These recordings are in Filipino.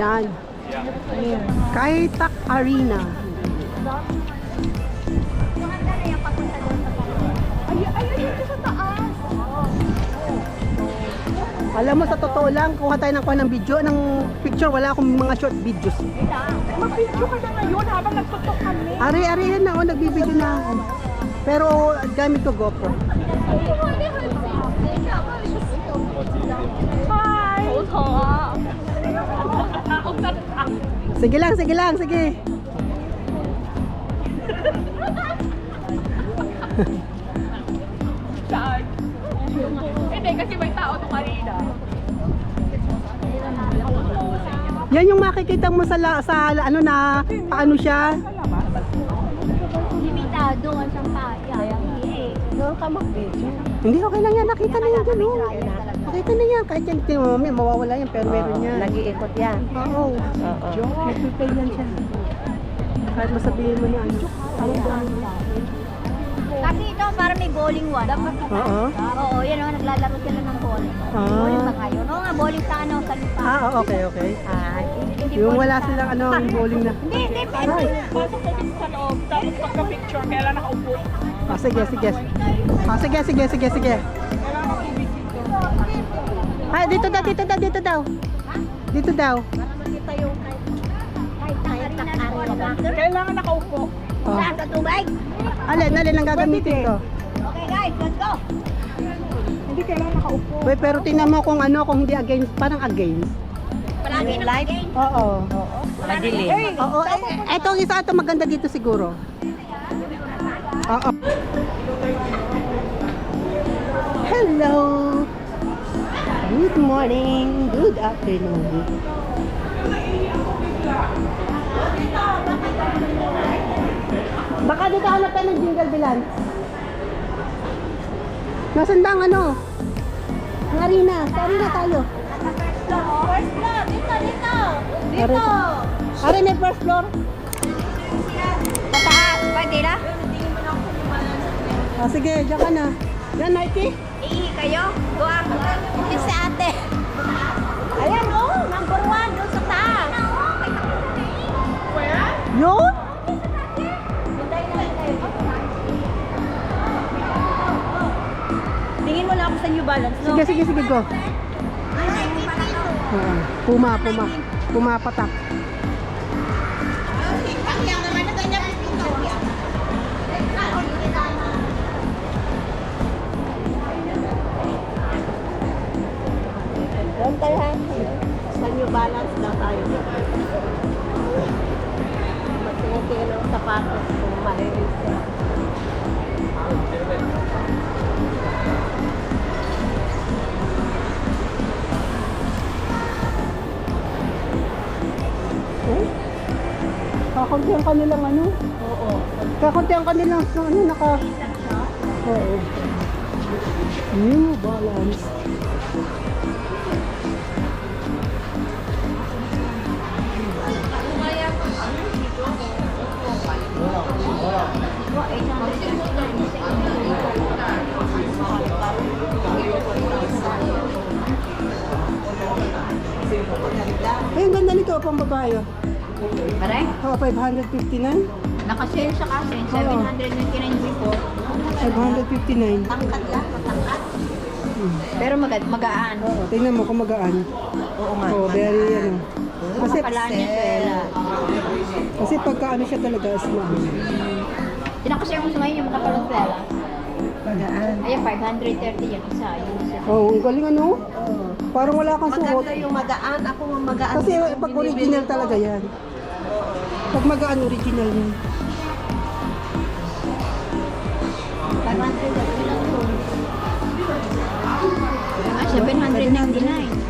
yan. Kaitak Arena. Alam mo, sa totoo lang, kuha tayo ng video, ng picture, wala akong mga short videos. Mag-video ka na ngayon habang nagtutok kami. Ari yan na, nagbibideo na ako. Pero gamit ko GoPro. Hi! Sige lang, sige. Saan? Hindi, kasi may tao to kanina. Yan yung makikita mo sa ano na, paano siya. Limitado ang sampaya. Doon ka mag-video. Hindi, okay lang yan, nakita na yan dyan. Nakita na yan, kahit yan, mawawala yan, pero meron yan. Nag-iikot yan. Oo. Nagpipay yan siya. Kahit masabihin mo na ano. Kasi ito para may bowling one. Oo. Oo, yan o, naglalaro sila ng bowling. Ah. Bowling ba kayo? Oo nga, bowling sa ano, sa lupa. Okay. Hindi Yung bowling wala sa- silang ano, yung bowling na. Hindi, pero Pasok ka dito sa loob, tapos pagka-picture, kailan nakaupo. Sige. Sige. Ay, dito daw. Dito daw. para makita yung kahit nakakari. Kailangan nakaupo. Oh. Saan sa tubig? Alin ang gagamitin ko? Okay guys, let's go. Hindi kailangan nakaupo. Wait, pero tingnan mo kung hindi against, parang against. Palagi na live. Oo. Madilim. Oo, etong isa ito maganda dito siguro. Oo. Hello. Good morning. Good afternoon. Baka dito hanap tayo ng jingle bells. Nasaan ba ang ano? Ang arena. Sa arena tayo. First floor, dito. Dito. Are, may first floor. Sa taas, pwede na? Sige, diyan ka na. Yan, Mikey. Iihi kayo? Doon ako. Yung si ate. Ayan oh, number 1 doon sa taas. Yun? Tingin mo na ako sa New Balance, no? Sige, go. Pumapatak. Doon tayo ha. Sa New Balance daw tayo. Magtingin ng sapatos kung mahilig siya. Kakunti ang kanilang ano? Oo. Kakunti ang kanilang ano, naka... Oo. New Balance. Ay, ang ganda nito, pang babae. Pare? Oh, 559? Nakasale siya kasi. 799 before. 559. Tangkat lang, matangkat. Pero magaan. Oo, tingnan mo kung magaan. Oo nga. Oh, very ano. Kasi, Kasi pagka ano siya talaga, small. tinakasya mo sa ngayon yung makapalang pera. Magaan. Ayan, 530 yung isa. Yung isa. Oh, ang galing ano? Parang wala kang suot. Maganda yung magaan. Ako ang magaan. Kasi pag original talaga yan. Pag magaan, original yan. 530 lang po. Ah, 799.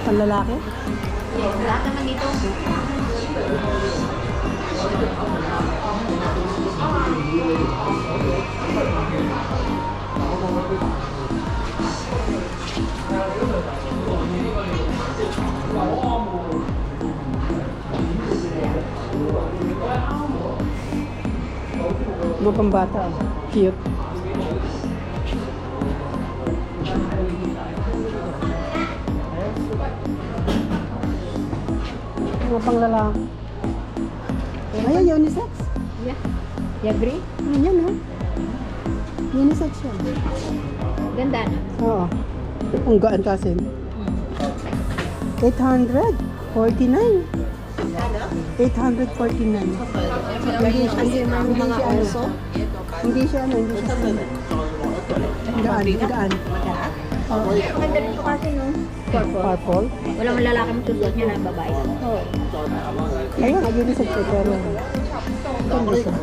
Panlalaki? Yes, lahat naman dito. Mga pambata. Cute. Mga pang lalaki. Ayan, unisex. Yeah. You agree? Ayan, ha? Unisex yan. Ganda. Oo. Ang gaan kasi. 849. 849. Mga oso. Hindi siya ano, hindi siya sino. Gaan. Oo. Ganda rin ito kasi no. Purple. Walang lalaki magsusuot niya na babae. Ayun, ang unisex ito. Pero, ganda siya.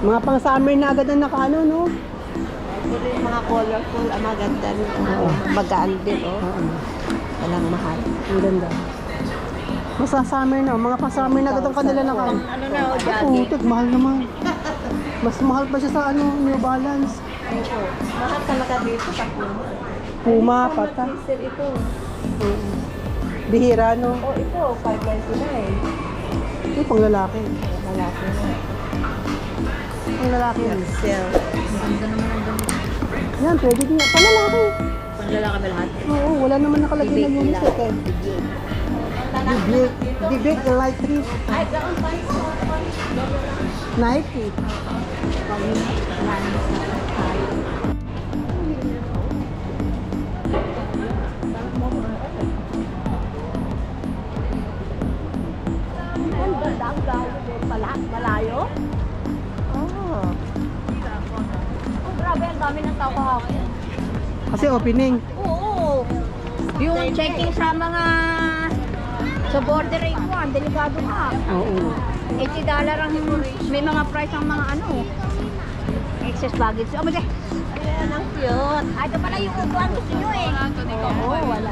Mga pang summer na agad na nakaano, no? Pero yung mga colorful, maganda rin. Magaan din, oh. Oo. Walang mahal. Ang ganda. Masa summer na, mga pang summer na agad ang kanila nakaano. Ano na, oh, Putik, mahal naman. Mas mahal pa siya sa ano, New Balance. Mahal talaga dito sa Puma. Puma, pata. Sir, ito. Bihira, no? Oh, ito, 599. Ito pang lalaki. Malaki na. Pang lalaki yan. Sale. Ganda naman ang gamit. Yan, pwede din yan. Pang lalaki. Panlalaki ba lahat? Oo, wala naman nakalagay na unisex eh. The big electric Ay, gaon pa. Nike. Ang ganda ang gayo doon pala. Malayo? Oh. Oh, grabe. Ang dami ng tao kahapon. Kasi opening. Oo. Yung checking sa mga sa border rate mo, ang delikado ka. Oo. $80 ang may mga price ang mga ano. Excess baggage. Oh, basta. Ayan, ang cute. Ay, ito pala yung upuan gusto nyo eh. Oo, wala.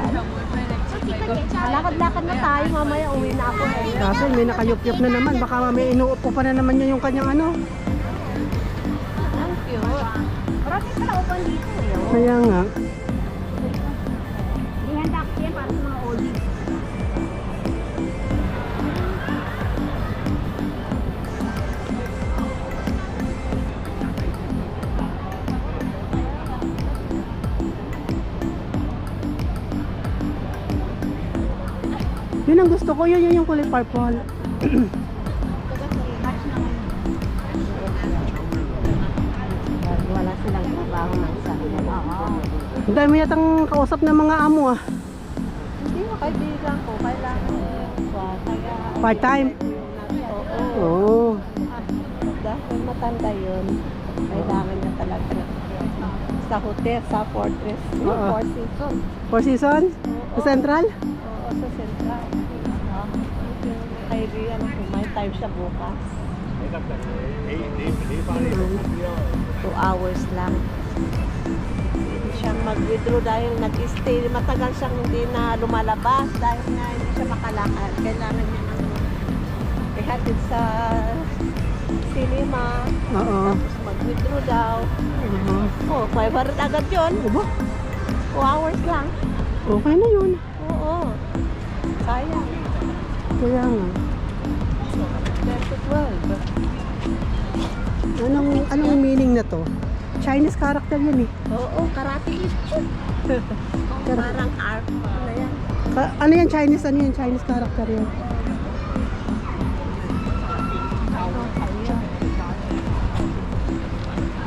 Lakad-lakad na tayo. Mamaya uwi na ako eh. Kaso may nakayup-yup na naman. Baka may inuupo pa na naman niya yung kanyang ano. Ang cute. Marami pala upuan dito eh. Kaya nga. Hindi handa kasi yan para sa mga oldies. Yun ang gusto ko. Yun yung kulay purple. Wala silang trabaho ng sarili. Ang dami yatang kausap ng mga amo ah. Hindi mo kaibigan ko. Kailangan kaya... Part-time. Oo. Oo. Dahil matanda yun, kailangan niya talaga sa hotel, sa Fortress, Oo. Four Seasons. Four Seasons? Sa Central? Oo, sa Central. Kaibigan ko, may time siya bukas. 2 hours lang. Hindi siya mag-withdraw dahil nag-stay. Matagal siyang hindi na lumalabas dahil nga hindi siya makalakad. Kailangan niya ng ihatid sa cinema. Oo. Tapos mag-withdraw daw. Oh, 500 agad yun. Aba, 2 hours lang. okay na yun. Oo. Sayang. Kaya nga. There's a 12. Anong meaning na to? Chinese character yun eh. Oo, karate kid yun. Parang art na yan. Ano yan Chinese? Ano yan Chinese character yan?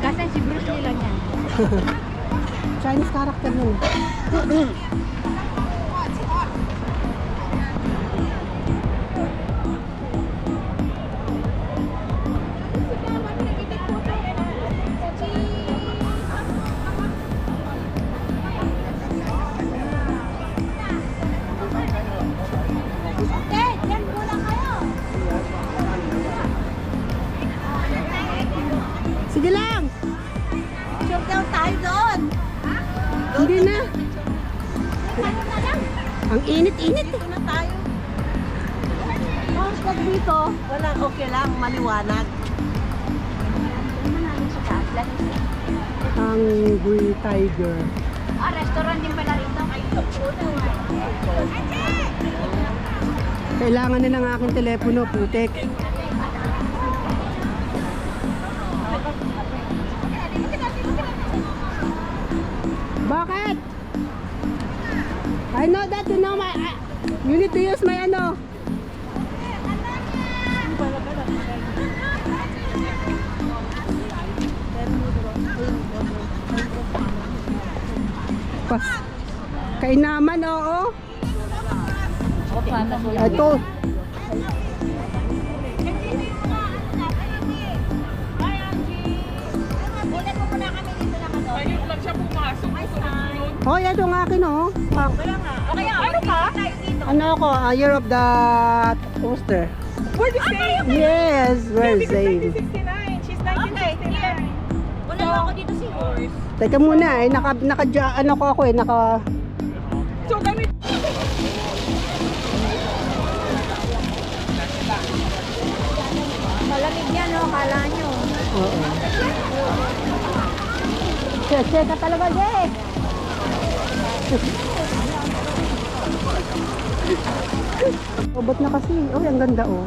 Kasi si Bruce Lee lang yan. Chinese character yun eh. Sige lang! Shoot down tayo doon. Hindi na. Ang init-init eh. Dito na tayo. Tapos pag dito, wala, okay lang, maliwanag. Ano namin sa taas? Hungry Tiger. Ah, restaurant din pala rito. Kailangan na ng aking telepono, putek. Bakit? I know that, you know my... you need to use my ano. Pas. Kainaman, oo. Ito. Ayun lang siya pumasok. Oh, yan yung akin, oh. Ah, Okay, ano ka? ano ako, year of the toaster. We're the same. Yes, we're same. 1969. She's 1969. Wala na ako dito si Horse. Teka muna, eh, ano ko ako eh, So, gamit. Malamig yan, no? Kala nyo. oo. Che ka talaga, Jay. Oh, ba't na kasi? Oh, ang ganda, oh.